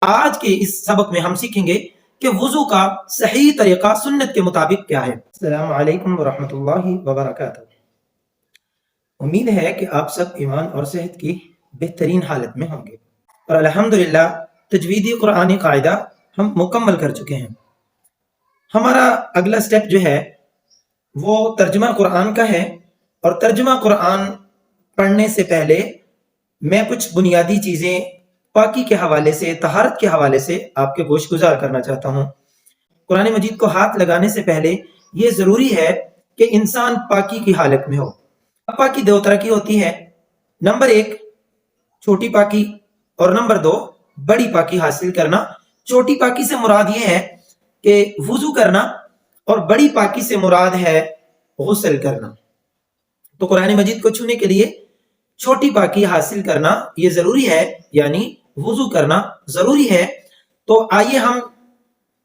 آج کے اس سبق میں ہم سیکھیں گے کہ وضو کا صحیح طریقہ سنت کے مطابق کیا ہے۔ السلام علیکم ورحمۃ اللہ وبرکاتہ۔ امید ہے کہ آپ سب ایمان اور صحت کی بہترین حالت میں ہوں گے، اور الحمدللہ تجویدی قرآنی قاعدہ ہم مکمل کر چکے ہیں۔ ہمارا اگلا سٹیپ جو ہے وہ ترجمہ قرآن کا ہے، اور ترجمہ قرآن پڑھنے سے پہلے میں کچھ بنیادی چیزیں پاکی کے حوالے سے، طہارت کے حوالے سے آپ کے گوش گزار کرنا چاہتا ہوں۔ قرآن مجید کو ہاتھ لگانے سے پہلے یہ ضروری ہے کہ انسان پاکی کی حالت میں ہو۔ پاکی دو طرح کی ہوتی ہے، نمبر 1 چھوٹی پاکی، اور نمبر 2 بڑی پاکی حاصل کرنا۔ چھوٹی پاکی سے مراد یہ ہے کہ وضو کرنا، اور بڑی پاکی سے مراد ہے غسل کرنا۔ تو قرآن مجید کو چھونے کے لیے چھوٹی پاکی حاصل کرنا یہ ضروری ہے، یعنی وضو کرنا ضروری ہے۔ تو آئیے ہم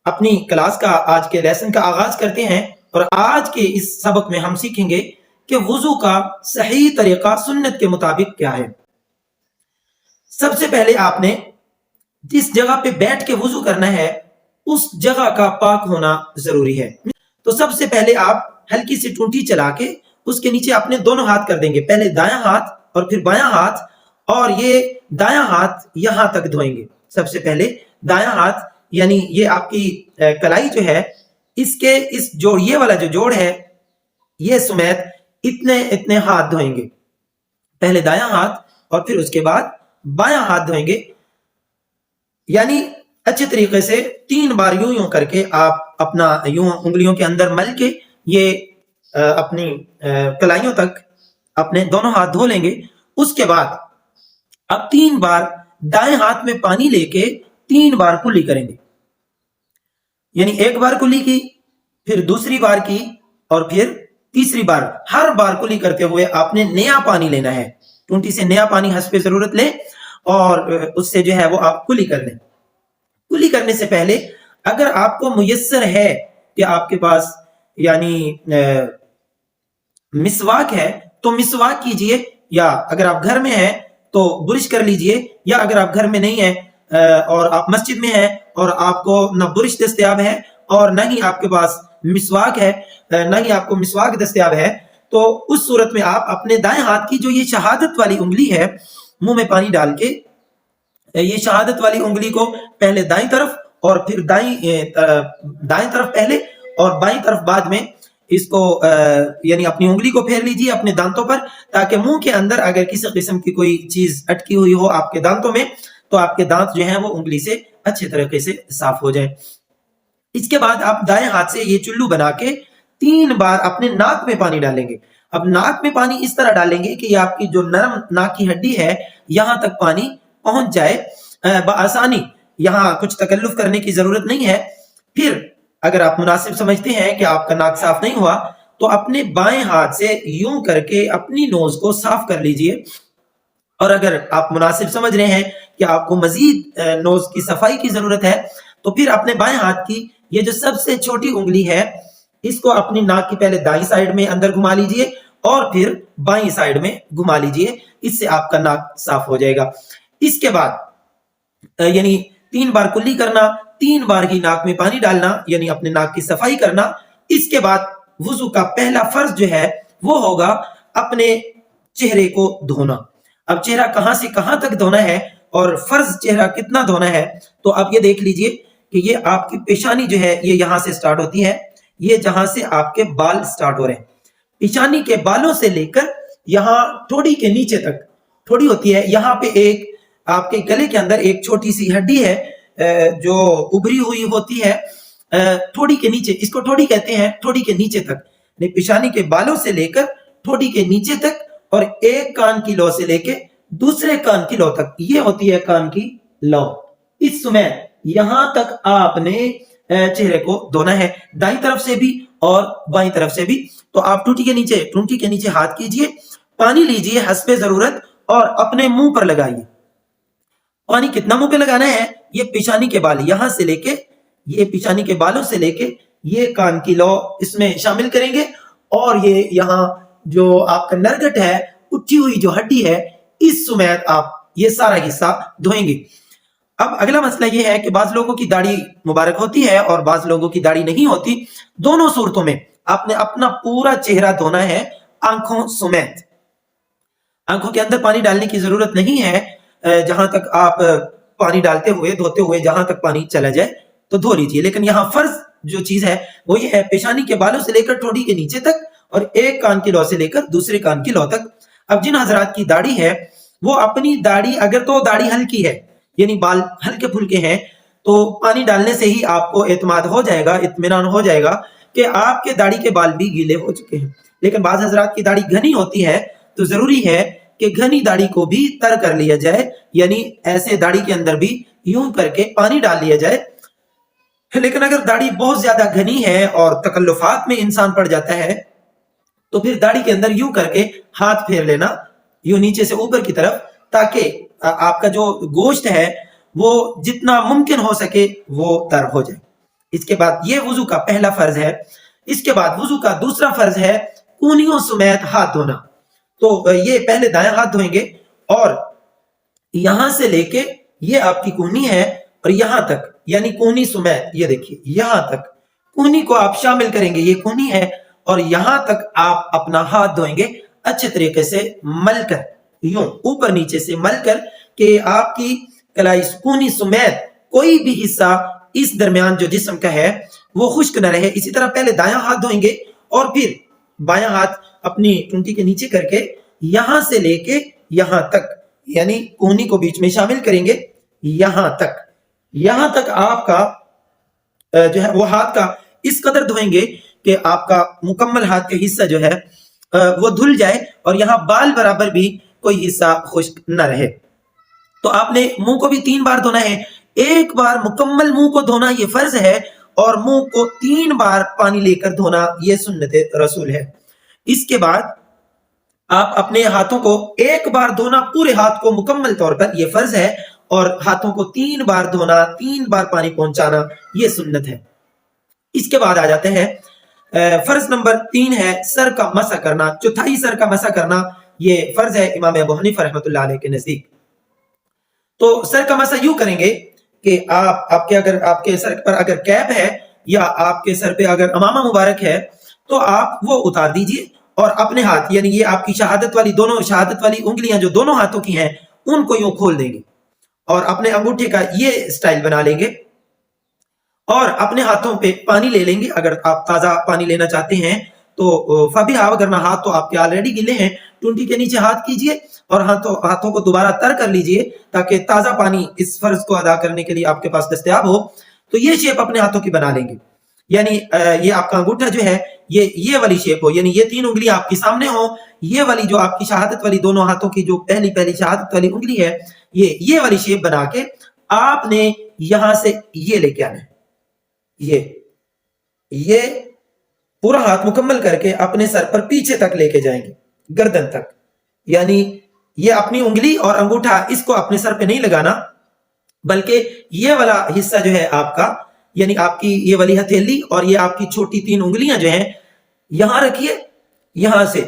اپنی کلاس کا، آج کے لیسن کا آغاز کرتے ہیں، اور آج کے اس سبق میں ہم سیکھیں گے کہ وضو کا صحیح طریقہ سنت کے مطابق کیا ہے۔ سب سے پہلے آپ نے جس جگہ پہ بیٹھ کے وضو کرنا ہے اس جگہ کا پاک ہونا ضروری ہے۔ تو سب سے پہلے آپ ہلکی سی ٹونٹی چلا کے اس کے نیچے اپنے دونوں ہاتھ کر دیں گے، پہلے دایاں ہاتھ اور پھر بایاں ہاتھ، اور یہ دایاں ہاتھ یہاں تک دھوئیں گے۔ سب سے پہلے دایاں ہاتھ، یعنی یہ آپ کی کلائی جو ہے، اس کے اس جوڑ، یہ والا جو جوڑ ہے یہ سمیت اتنے ہاتھ دھوئیں گے۔ پہلے دایاں ہاتھ اور پھر اس کے بعد بایاں ہاتھ دھوئیں گے، یعنی اچھے طریقے سے 3 بار یوں کر کے آپ اپنا یوں انگلیوں کے اندر مل کے یہ اپنی کلائیوں تک اپنے دونوں ہاتھ دھو لیں گے۔ اس کے بعد اب 3 بار دائیں ہاتھ میں پانی لے کے 3 بار کلی کریں گے، یعنی 1 بار کلی کی، پھر دوسری بار کی، اور پھر تیسری بار۔ ہر بار کلی کرتے ہوئے آپ نے نیا پانی لینا ہے، ٹونٹی سے نیا پانی حسب ضرورت لیں، اور اس سے جو ہے وہ آپ کلی کر لیں۔ کلی کرنے سے پہلے اگر آپ کو میسر ہے کہ آپ کے پاس یعنی مسواک ہے تو مسواک کیجئے، یا اگر آپ گھر میں ہیں تو برش کر لیجئے، یا اگر آپ گھر میں نہیں ہیں اور آپ مسجد میں ہیں اور آپ کو نہ برش دستیاب ہے اور نہ ہی آپ کے پاس مسواک ہے، نہ ہی آپ کو مسواک دستیاب ہے، تو اس صورت میں آپ اپنے دائیں ہاتھ کی جو یہ شہادت والی انگلی ہے، منہ میں پانی ڈال کے یہ شہادت والی انگلی کو پہلے دائیں طرف اور پھر دائیں طرف پہلے اور بائیں طرف بعد میں اس کو یعنی اپنی انگلی کو پھیر لیجیے اپنے دانتوں پر، تاکہ منہ کے اندر اگر کسی قسم کی کوئی چیز اٹکی ہوئی ہو آپ کے دانتوں میں تو آپ کے دانت جو ہیں وہ انگلی سے اچھے طریقے سے صاف ہو جائیں۔ اس کے بعد آپ دائیں ہاتھ سے یہ چلو بنا کے 3 بار اپنے ناک میں پانی ڈالیں گے۔ اب ناک میں پانی اس طرح ڈالیں گے کہ یہ آپ کی جو نرم ناک کی ہڈی ہے یہاں تک پانی پہنچ جائے بآسانی، یہاں کچھ تکلف کرنے کی ضرورت نہیں ہے۔ پھر اگر آپ مناسب سمجھتے ہیں کہ آپ کا ناک صاف نہیں ہوا تو اپنے بائیں ہاتھ سے یوں کر کے اپنی نوز کو صاف کر لیجئے، اور اگر آپ مناسب سمجھ رہے ہیں کہ آپ کو مزید نوز کی صفائی کی ضرورت ہے تو پھر اپنے بائیں ہاتھ کی یہ جو سب سے چھوٹی انگلی ہے اس کو اپنی ناک کی پہلے دائیں سائیڈ میں اندر گھما لیجئے اور پھر بائیں سائیڈ میں گھما لیجئے، اس سے آپ کا ناک صاف ہو جائے گا۔ اس کے بعد یعنی 3 بار کلی کرنا، 3 بار ہی ناک میں پانی ڈالنا، یعنی اپنے ناک کی صفائی کرنا۔ اس کے بعد وضو کا پہلا فرض جو ہے وہ ہوگا اپنے چہرے کو دھونا۔ اب چہرہ کہاں سے کہاں تک دھونا ہے اور فرض چہرہ کتنا دھونا ہے، تو آپ یہ دیکھ لیجئے کہ یہ آپ کی پیشانی جو ہے یہ یہاں سے سٹارٹ ہوتی ہے، یہ جہاں سے آپ کے بال سٹارٹ ہو رہے ہیں، پیشانی کے بالوں سے لے کر یہاں ٹھوڑی کے نیچے تک، ٹھوڑی ہوتی ہے یہاں پہ ایک آپ کے گلے کے اندر ایک چھوٹی سی ہڈی ہے جو ابری ہوئی ہوتی ہے ٹھوڑی کے نیچے، اس کو ٹھوڑی کہتے ہیں، ٹھوڑی کے نیچے تک، پیشانی کے بالوں سے لے کر ٹھوڑی کے نیچے تک، اور ایک کان کی لو سے لے کے دوسرے کان کی لو تک، یہ ہوتی ہے کان کی لو۔ اس سمے یہاں تک آپ نے چہرے کو دھونا ہے، دائیں طرف سے بھی اور بائیں طرف سے بھی۔ تو آپ ٹونٹی کے نیچے ہاتھ کیجئے، پانی لیجئے حسب ضرورت اور اپنے منہ پر لگائیے۔ پانی کتنا منہ پہ لگانا ہے، یہ پیشانی کے بال یہاں سے لے کے، یہ پیشانی کے بالوں سے لے کے یہ کان کی لو اس میں شامل کریں گے، اور یہ یہاں جو آپ کا نرگٹ ہے، اٹھی ہوئی جو ہڈی ہے، اس سمیت آپ یہ سارا حصہ دھوئیں گے۔ اب اگلا مسئلہ یہ ہے کہ بعض لوگوں کی داڑھی مبارک ہوتی ہے اور بعض لوگوں کی داڑھی نہیں ہوتی. دونوں صورتوں میں آپ نے اپنا پورا چہرہ دھونا ہے آنکھوں سمیت. آنکھوں کے اندر پانی ڈالنے کی ضرورت نہیں ہے، جہاں تک آپ پانی ڈالتے ہوئے دھوتے ہوئے جہاں تک پانی چلا جائے تو دھو لیجیے. لیکن یہاں فرض جو چیز ہے وہ یہ ہے پیشانی کے بالوں سے لے کر ٹھوڑی کے نیچے تک اور ایک کان کی لو سے لے کر دوسرے کان کی لو تک. اب جن حضرات کی داڑھی ہے وہ اپنی داڑھی، اگر تو داڑھی ہلکی ہے یعنی بال ہلکے پھلکے ہیں، تو پانی ڈالنے سے ہی آپ کو اعتماد ہو جائے گا، اطمینان ہو جائے گا کہ آپ کے داڑھی کے بال بھی گیلے ہو چکے ہیں. لیکن بعض حضرات کی داڑھی گھنی ہوتی ہے تو ضروری ہے کہ گھنی داڑھی کو بھی تر کر لیا جائے، یعنی ایسے داڑھی کے اندر بھی یوں کر کے پانی ڈال لیا جائے. لیکن اگر داڑھی بہت زیادہ گھنی ہے اور تکلفات میں انسان پڑ جاتا ہے تو پھر داڑھی کے اندر یوں کر کے ہاتھ پھیر لینا یوں نیچے سے اوپر کی طرف، تاکہ آپ کا جو گوشت ہے وہ جتنا ممکن ہو سکے وہ تر ہو جائے. اس کے بعد یہ وضو کا پہلا فرض ہے. اس کے بعد وضو کا دوسرا فرض ہے کونیوں سمیت ہاتھ دھونا. تو یہ پہلے دائیں ہاتھ دھوئیں گے اور یہاں سے لے کے یہ آپ کی کونی ہے اور یہاں تک، یعنی کونی سمیت، یہ دیکھیے یہاں تک کونی کو آپ شامل کریں گے، یہ کونی ہے اور یہاں تک آپ اپنا ہاتھ دھوئیں گے اچھے طریقے سے مل کر، یوں اوپر نیچے سے مل کر کہ آپ کی کلائی کونی سمیت کوئی بھی حصہ اس درمیان جو جسم کا ہے وہ خشک نہ رہے. اسی طرح پہلے دایاں ہاتھ دھوئیں گے اور پھر بایاں ہاتھ اپنی ٹونٹی کے نیچے کر کے یہاں سے لے کے یہاں تک، یعنی کونی کو بیچ میں شامل کریں گے، یہاں تک آپ کا جو ہے وہ ہاتھ کا اس قدر دھوئیں گے کہ آپ کا مکمل ہاتھ کا حصہ جو ہے وہ دھل جائے اور یہاں بال برابر بھی کوئی حصہ خشک نہ رہے. تو آپ نے منہ کو بھی 3 بار دھونا ہے. ایک بار مکمل منہ کو دھونا یہ فرض ہے اور منہ کو 3 بار پانی لے کر دھونا یہ سنت رسول ہے. اس کے بعد آپ اپنے ہاتھوں کو ایک بار دھونا، پورے ہاتھ کو مکمل طور پر یہ فرض ہے، اور ہاتھوں کو 3 بار دھونا، 3 بار پانی پہنچانا یہ سنت ہے. اس کے بعد آ جاتے ہیں فرض نمبر 3 ہے سر کا مسح کرنا. چوتھائی سر کا مسح کرنا یہ فرض ہے امام ابو حنیفہ رحمۃ اللہ علیہ کے نزدیک. تو سر کا مسح یوں کریں گے کہ آپ کے سر پر اگر کیپ ہے یا آپ کے سر پہ اگر امامہ مبارک ہے تو آپ وہ اتار دیجئے اور اپنے ہاتھ، یعنی یہ آپ کی شہادت والی انگلیاں جو دونوں ہاتھوں کی ہیں ان کو یوں کھول دیں گے اور اپنے انگوٹھے کا یہ سٹائل بنا لیں گے اور اپنے ہاتھوں پہ پانی لے لیں گے. اگر آپ تازہ پانی لینا چاہتے ہیں تو فبیہا، ورنہ ہاتھ تو آپ کے آلریڈی گیلے ہیں. ٹونٹی کے نیچے ہاتھ کیجئے اور ہاتھوں کو دوبارہ تر کر لیجئے تاکہ تازہ پانی اس فرض کو ادا کرنے کے لیے آپ کے پاس دستیاب ہو. تو یہ شیپ اپنے ہاتھوں کی بنا لیں گے، یعنی یہ آپ کا انگوٹھا جو ہے یہ والی شیپ ہو، یعنی یہ 3 انگلیاں آپ کے سامنے ہو. یہ والی جو آپ کی شہادت والی دونوں ہاتھوں کی جو پہلی شہادت والی انگلی ہے یہ والی شیپ بنا کے آپ نے یہاں سے یہ لے کے آنا ہے. یہ پورا ہاتھ مکمل کر کے اپنے سر پر پیچھے تک لے کے جائیں گے، گردن تک. یعنی یہ اپنی انگلی اور انگوٹھا اس کو اپنے سر پہ نہیں لگانا، بلکہ یہ والا حصہ جو ہے آپ کا، یعنی آپ کی یہ والی ہتھیلی اور یہ آپ کی چھوٹی 3 انگلیاں جو ہیں یہاں رکھیے، یہاں سے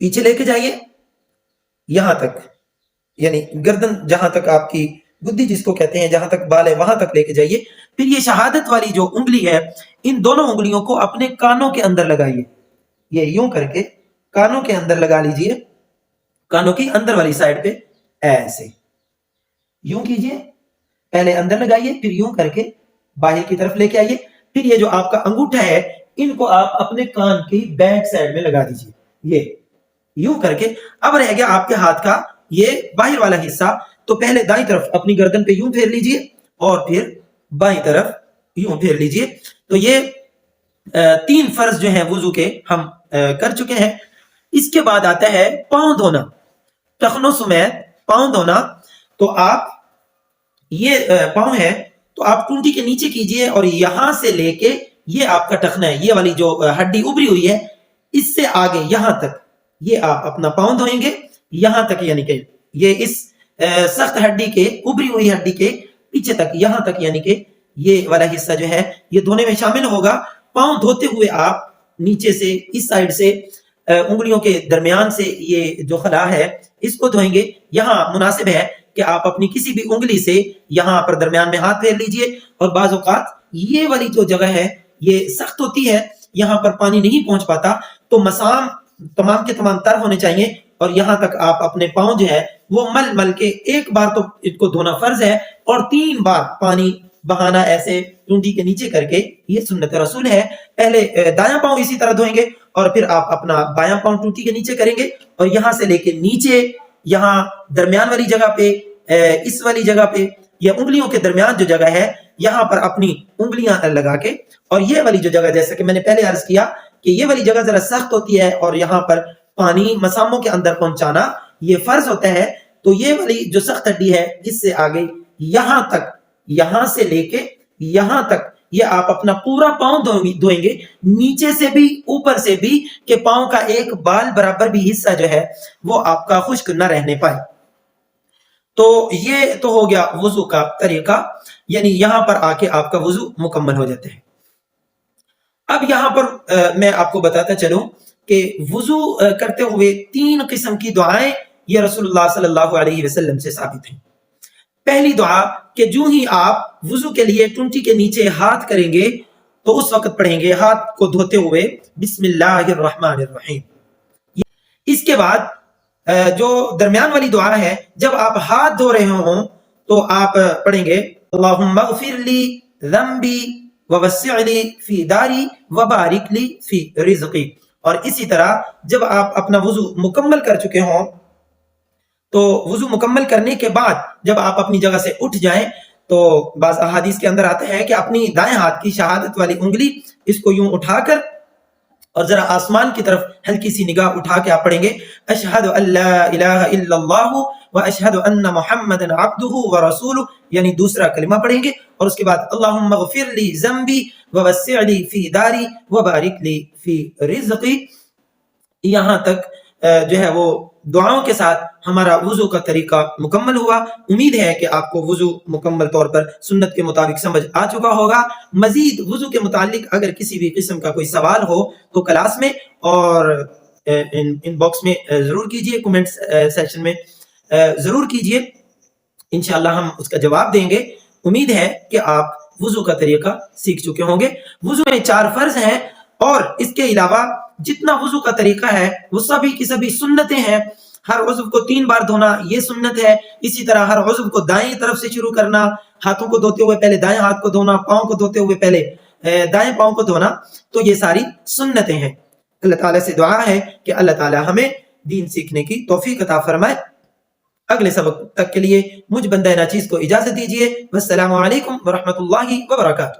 پیچھے لے کے جائیے یہاں تک، یعنی گردن جہاں تک آپ کی گدی جس کو کہتے ہیں، جہاں تک بال ہے وہاں تک لے کے جائیے. پھر یہ شہادت والی جو انگلی ہے ان دونوں انگلیوں کو اپنے کانوں کے اندر لگائیے. یہ یوں کر کے کانوں کے اندر لگا لیجئے، کانوں کی اندر والی سائڈ پہ ایسے یوں کیجئے. پہلے اندر لگائیے، پھر یوں کر کے باہر کی طرف لے کے آئیے. پھر یہ جو آپ کا انگوٹھا ہے ان کو آپ اپنے کان کی بیک سائڈ میں لگا دیجئے، یہ یوں کر کے. اب رہ گیا آپ کے ہاتھ کا یہ باہر والا حصہ. تو پہلے دائیں طرف اپنی گردن پہ یوں پھیر لیجئے اور پھر بائیں طرف یوں پھیر لیجئے. تو یہ 3 فرض جو ہیں وضو کے ہم کر چکے ہیں. اس کے بعد آتا ہے پاؤں دھونا، ٹخنوں سمیت پاؤں دھونا. تو آپ یہ پاؤں ہے تو آپ ٹونٹی کے نیچے کیجئے اور یہاں سے لے کے یہ آپ کا ٹخنا ہے، یہ والی جو ہڈی ابری ہوئی ہے اس سے آگے یہاں تک یہ آپ اپنا پاؤں دھوئیں گے، یہاں تک، یعنی کہ یہ اس سخت ہڈی کے، ابری ہوئی ہڈی کے پیچھے تک، یہاں تک، یعنی کہ یہ والا حصہ جو ہے یہ دھونے میں شامل ہوگا. پاؤں دھوتے ہوئے آپ نیچے سے اس سائڈ سے انگلیوں کے درمیان سے یہ جو خلا ہے اس کو دھوئیں گے. یہاں مناسب ہے کہ آپ اپنی کسی بھی انگلی سے یہاں پر درمیان میں ہاتھ پھیر لیجئے، اور بعض اوقات یہ والی جو جگہ ہے یہ سخت ہوتی ہے، یہاں پر پانی نہیں پہنچ پاتا، تو مسام تمام کے تمام تر ہونے چاہیے، اور یہاں تک آپ اپنے پاؤں جو ہے وہ مل مل کے ایک بار تو اس کو دھونا فرض ہے، اور 3 بار پانی بہانا ایسے ٹونٹی کے نیچے کر کے، یہ سنت رسول ہے۔ پہلے دایاں پاؤں اسی طرح دھوئیں گے، اور پھر آپ اپنا بایاں پاؤں ٹونٹی کے نیچے کریں گے، اور یہاں سے لے کے نیچے یہاں درمیان والی جگہ پہ، اس والی جگہ پہ، یا انگلیوں کے درمیان جو جگہ ہے یہاں پر اپنی انگلیاں لگا کے، اور یہ والی جو جگہ جیسا کہ میں نے پہلے عرض کیا کہ یہ والی جگہ ذرا سخت ہوتی ہے، اور یہاں پر پانی مساموں کے اندر پہنچانا یہ فرض ہوتا ہے، تو یہ والی جو سخت ہڈی ہے اس سے آگے یہاں تک، یہاں سے لے کے یہاں تک، یہ آپ اپنا پورا پاؤں دھوئیں گے، نیچے سے بھی اوپر سے بھی، کہ پاؤں کا ایک بال برابر بھی حصہ جو ہے وہ آپ کا خشک نہ رہنے پائے۔ تو یہ تو ہو گیا وضو کا طریقہ، یعنی یہاں پر آ کے آپ کا وضو مکمل ہو جاتا ہے۔ اب یہاں پر میں آپ کو بتاتا چلوں کہ وضو کرتے ہوئے 3 قسم کی دعائیں یہ رسول اللہ صلی اللہ علیہ وسلم سے ثابت ہیں۔ پہلی دعا کہ جو ہی آپ وضو کے لیے ٹونٹی کے نیچے ہاتھ کریں گے تو اس وقت پڑھیں گے ہاتھ کو دھوتے ہوئے بسم اللہ الرحمن الرحیم۔ اس کے بعد جو درمیان والی دعا ہے، جب آپ ہاتھ دھو رہے ہوں تو آپ پڑھیں گے اللہم اغفر لی ذنبی ووسع لی فی داری وبارک لی فی رزقی۔ اور اسی طرح جب آپ اپنا وضو مکمل کر چکے ہوں تو وضو مکمل کرنے کے بعد جب آپ اپنی جگہ سے اٹھ جائیں تو بعض احادیث کے اندر آتا ہے کہ اپنی دائیں ہاتھ کی شہادت والی انگلی اس کو یوں اٹھا کر اور ذرا آسمان کی طرف ہلکی سی نگاہ اٹھا کے آپ پڑھیں گے اشہد ان لا الہ الا اللہ و اشہد ان محمد عبدہ و رسولہ، یعنی دوسرا کلمہ پڑھیں گے، اور اس کے بعد اللہم اغفر لی ذنبی ووسع لی فی داری وبارک لی فی رزقی۔ یہاں تک جو ہے وہ دعاؤں کے ساتھ ہمارا وضو کا طریقہ مکمل ہوا۔ امید ہے کہ آپ کو وضو مکمل طور پر سنت کے مطابق سمجھ آ چکا ہوگا۔ مزید وضو کے متعلق اگر کسی بھی قسم کا کوئی سوال ہو تو کلاس میں اور ان باکس میں ضرور کیجئے، کومنٹ سیکشن میں ضرور کیجئے، انشاءاللہ ہم اس کا جواب دیں گے۔ امید ہے کہ آپ وضو کا طریقہ سیکھ چکے ہوں گے۔ وضو میں 4 فرض ہیں، اور اس کے علاوہ جتنا وضو کا طریقہ ہے وہ سبھی کی سبھی سنتیں ہیں۔ ہر عضو کو 3 بار دھونا یہ سنت ہے، اسی طرح ہر عضو کو دائیں طرف سے شروع کرنا، ہاتھوں کو دھوتے ہوئے پہلے دائیں ہاتھ کو دھونا، پاؤں کو دھوتے ہوئے پہلے دائیں پاؤں کو دھونا، تو یہ ساری سنتیں ہیں۔ اللہ تعالیٰ سے دعا ہے کہ اللہ تعالیٰ ہمیں دین سیکھنے کی توفیق عطا فرمائے۔ اگلے سبق تک کے لیے مجھ بندہ ناچیز کو اجازت دیجیے۔ والسلام علیکم ورحمۃ اللہ وبرکاتہ۔